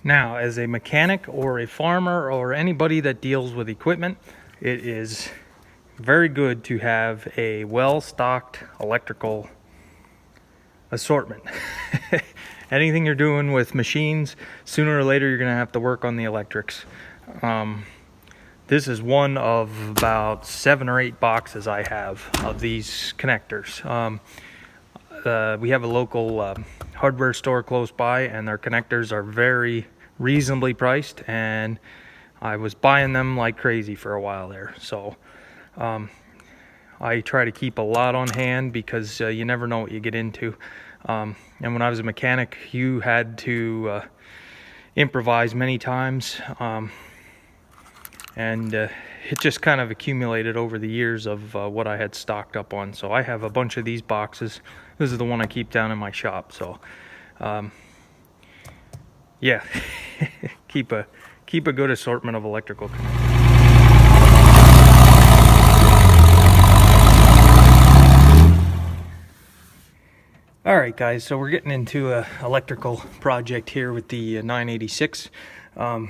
Now, as a mechanic or a farmer or anybody that deals with equipment, it is very good to have a well-stocked electrical assortment. Anything you're doing with machines, sooner or later you're going to have to work on the electrics. This is one of about 7 or 8 boxes I have of these connectors. We have a local hardware store close by, and their connectors are very reasonably priced, and I was buying them like crazy for a while there. So I try to keep a lot on hand because you never know what you get into. And when I was a mechanic, you had to improvise many times, and it just kind of accumulated over the years of what I had stocked up on. So I have a bunch of these boxes. This is the one I keep down in my shop. So yeah, keep a good assortment of electrical connectors. All right, guys, so we're getting into a electrical project here with the 986. I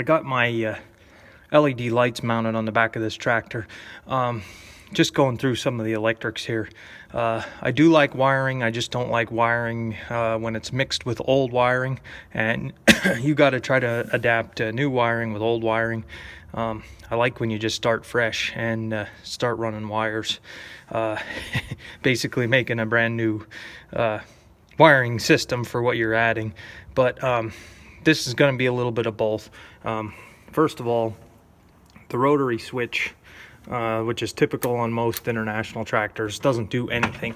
got my LED lights mounted on the back of this tractor. Just going through some of the electrics here. I do like wiring. I just don't like wiring when it's mixed with old wiring, and you got to try to adapt new wiring with old wiring. I like when you just start fresh and start running wires, basically making a brand new wiring system for what you're adding. But this is going to be a little bit of both. First of all, the rotary switch, which is typical on most international tractors, doesn't do anything.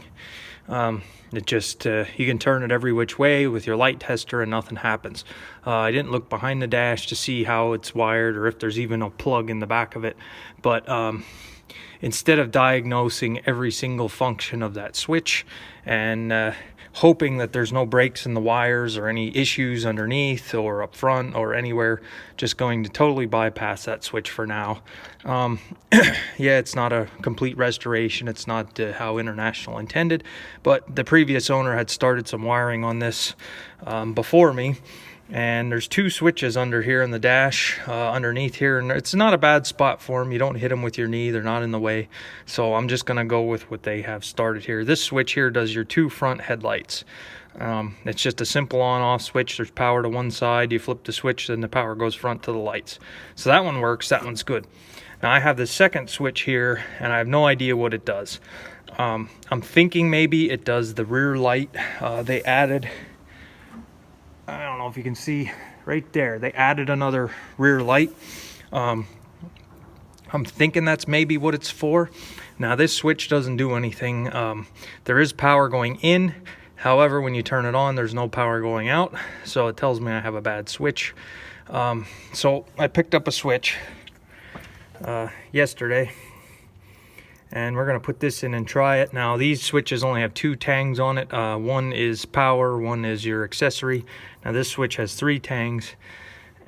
It just, you can turn it every which way with your light tester and nothing happens. I didn't look behind the dash to see how it's wired or if there's even a plug in the back of it. But instead of diagnosing every single function of that switch and hoping that there's no breaks in the wires or any issues underneath or up front or anywhere, just going to totally bypass that switch for now. Yeah, it's not a complete restoration. It's not how International intended, but the previous owner had started some wiring on this before me. And there's 2 switches under here in the dash, underneath here, and it's not a bad spot for them. You don't hit them with your knee, they're not in the way. So I'm just gonna go with what they have started here. This switch here does your 2 front headlights. It's just a simple on-off switch. There's power to one side, you flip the switch, then the power goes front to the lights. So that one works, that one's good. Now I have the second switch here, and I have no idea what it does. I'm thinking maybe it does the rear light. They added, I don't know if you can see right there, they added another rear light. I'm thinking that's maybe what it's for. Now this switch doesn't do anything. There is power going in. However, when you turn it on, there's no power going out. So it tells me I have a bad switch. So I picked up a switch yesterday, and we're going to put this in and try it. Now these switches only have 2 tangs on it. One is power, one is your accessory. Now this switch has 3 tangs,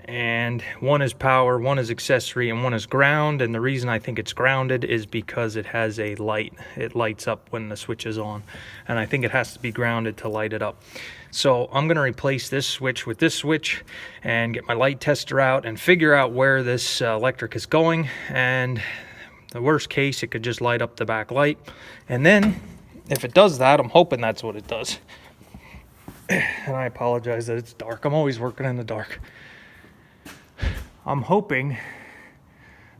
and one is power, one is accessory, and one is ground. And the reason I think it's grounded is because it has a light. It lights up when the switch is on, and I think it has to be grounded to light it up. So I'm going to replace this switch with this switch and get my light tester out and figure out where this electric is going. And the worst case, it could just light up the back light. And then if it does that, I'm hoping that's what it does. And I apologize that it's dark. I'm always working in the dark. I'm hoping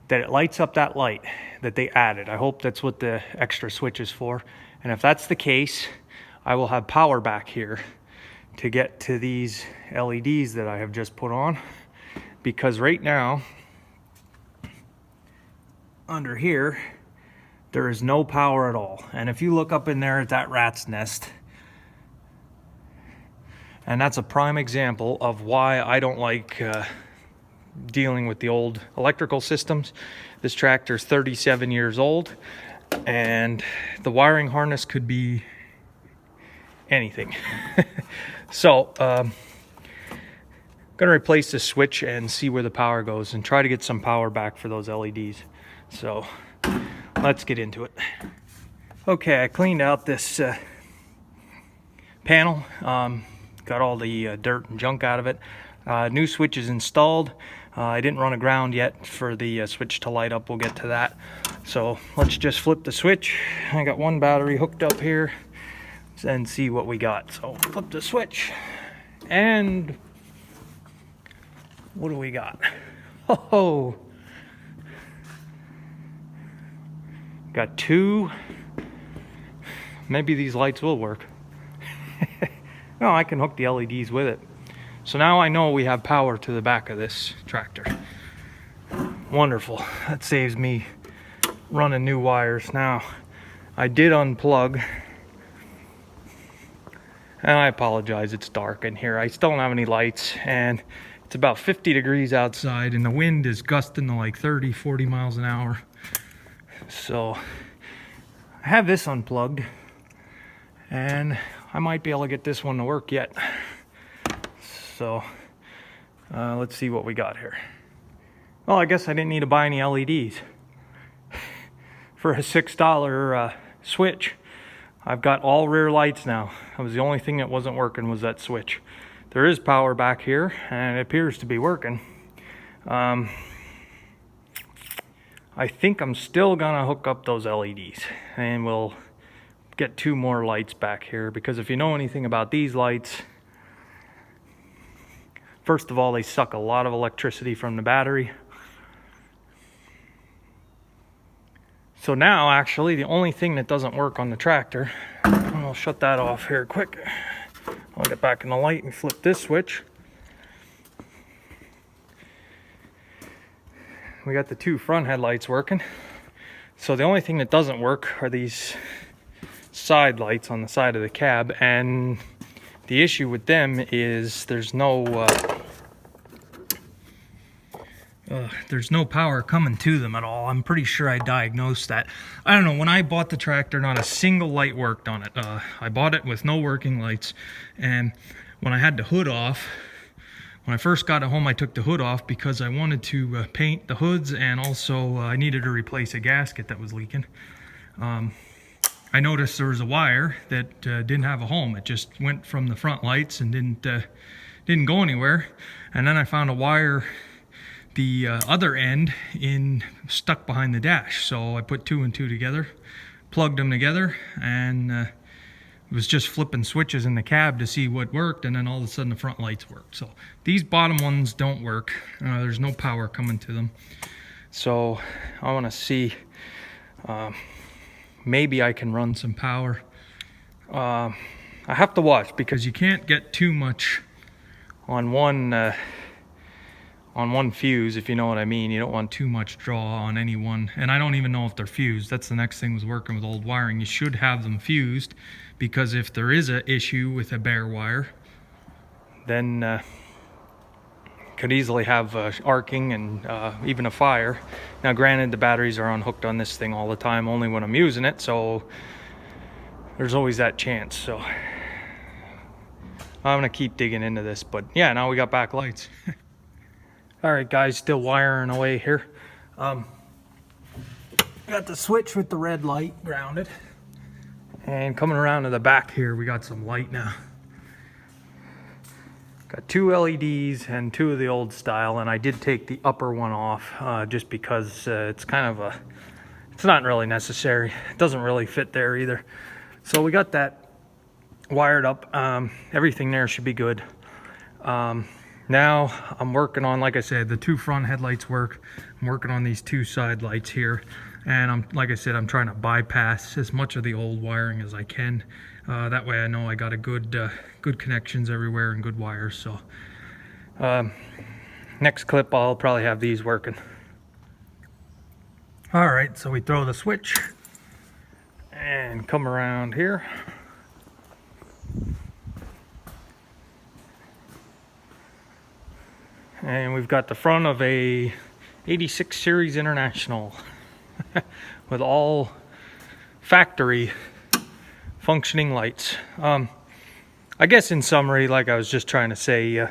that it lights up that light that they added. I hope that's what the extra switch is for. And if that's the case, I will have power back here to get to these LEDs that I have just put on. Because right now, under here, there is no power at all. And if you look up in there at that rat's nest, and that's a prime example of why I don't like dealing with the old electrical systems. This tractor is 37 years old, and the wiring harness could be anything. So I'm gonna replace this switch and see where the power goes and try to get some power back for those LEDs. So let's get into it. Okay, I cleaned out this panel. Got got all the dirt and junk out of it. New switch is installed. I didn't run a ground yet for the switch to light up. We'll get to that. So let's just flip the switch. I got one battery hooked up here and see what we got. So flip the switch, and what do we got? Oh, got two. Maybe these lights will work. No, I can hook the LEDs with it. So now I know we have power to the back of this tractor. Wonderful. That saves me running new wires. Now, I did unplug, and I apologize, it's dark in here. I still don't have any lights, and it's about 50 degrees outside, and the wind is gusting to like 30, 40 miles an hour. So I have this unplugged, and I might be able to get this one to work yet. So let's see what we got here. Well, I guess I didn't need to buy any LEDs. For a $6 switch, I've got all rear lights now. That was the only thing that wasn't working, was that switch. There is power back here, and it appears to be working. I think I'm still gonna hook up those LEDs, and we'll get two more lights back here, because if you know anything about these lights, first of all, they suck a lot of electricity from the battery. So now, actually, the only thing that doesn't work on the tractor, and I'll shut that off here quick. I'll get back in the light and flip this switch. We got the two front headlights working. So the only thing that doesn't work are these side lights on the side of the cab, and the issue with them is there's no power coming to them at all. I'm pretty sure I diagnosed that. I don't know, when I bought the tractor, not a single light worked on it. I bought it with no working lights, and when I had the hood off, when I first got it home, I took the hood off because I wanted to paint the hoods, and also I needed to replace a gasket that was leaking. I noticed there was a wire that didn't have a home. It just went from the front lights and didn't go anywhere. And then I found a wire, the other end, stuck behind the dash. So I put two and two together, plugged them together, and was just flipping switches in the cab to see what worked, and then all of a sudden the front lights worked. So these bottom ones don't work. There's no power coming to them. So I want to see, maybe I can run some power. I have to watch, because you can't get too much on one fuse, if you know what I mean. You don't want too much draw on any one, and I don't even know if they're fused. That's the next thing with working with old wiring. You should have them fused, because if there is an issue with a bare wire, then could easily have arcing and even a fire. Now granted, the batteries are unhooked on this thing all the time, only when I'm using it, so there's always that chance. So I'm gonna keep digging into this, but yeah, now we got back lights. All right, guys, still wiring away here. Got the switch with the red light grounded, and coming around to the back here, we got some light now. Got two LEDs and two of the old style, and I did take the upper one off just because it's not really necessary. It doesn't really fit there either. So we got that wired up. Everything there should be good. Now I'm working on, like I said, the two front headlights work. I'm working on these two side lights here, and like I said, I'm trying to bypass as much of the old wiring as I can. That way I know I got a good connections everywhere and good wires. So next clip I'll probably have these working. All right, so we throw the switch and come around here. And we've got the front of a 86 Series International with all factory functioning lights. I guess in summary, like I was just trying to say,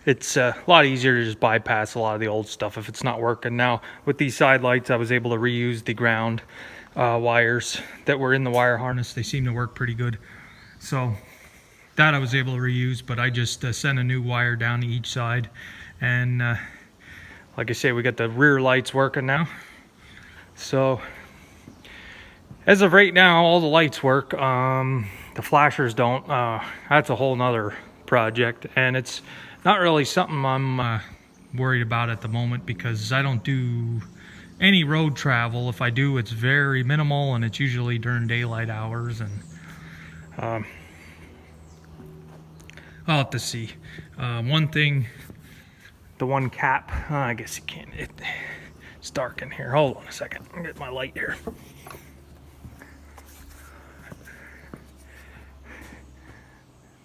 it's a lot easier to just bypass a lot of the old stuff if it's not working. Now with these side lights, I was able to reuse the ground wires that were in the wire harness. They seem to work pretty good. So that I was able to reuse, but I just sent a new wire down to each side. And like I say, we got the rear lights working now. So as of right now, all the lights work. The flashers don't. That's a whole nother project, and it's not really something I'm worried about at the moment, because I don't do any road travel. If I do, it's very minimal, and it's usually during daylight hours. And I'll have to see. One thing, the one cap, I guess you can't, it's dark in here. Hold on a second, I'll get my light here.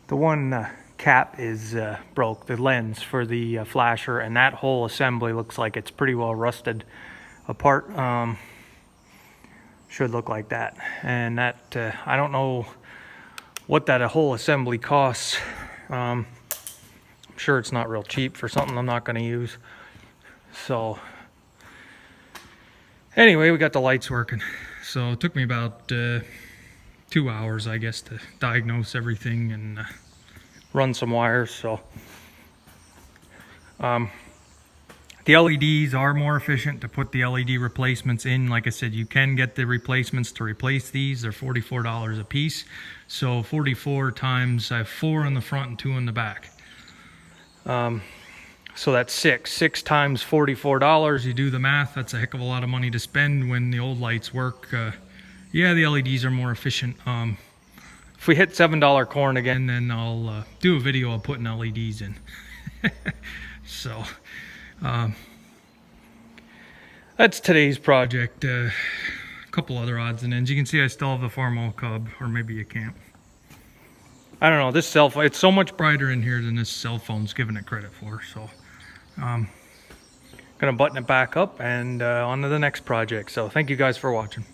The one cap is broke, the lens for the flasher, and that whole assembly looks like it's pretty well rusted apart. Should look like that. And that, I don't know what that whole assembly costs. I'm sure it's not real cheap for something I'm not going to use. So anyway, we got the lights working. So it took me about 2 hours, I guess, to diagnose everything and run some wires. So the LEDs are more efficient to put the LED replacements in. Like I said, you can get the replacements to replace these. They're $44 a piece. So 44 times, I have 4 in the front and 2 in the back. So that's 6 times $44. You do the math, that's a heck of a lot of money to spend when the old lights work. Yeah, the LEDs are more efficient. If we hit $7 corn again, then I'll do a video of putting LEDs in. So that's today's project. A couple other odds and ends. You can see I still have the Farmall Cub, or maybe you can't. I don't know, this cell phone, it's so much brighter in here than this cell phone's giving it credit for. So gonna button it back up and on to the next project. So thank you guys for watching.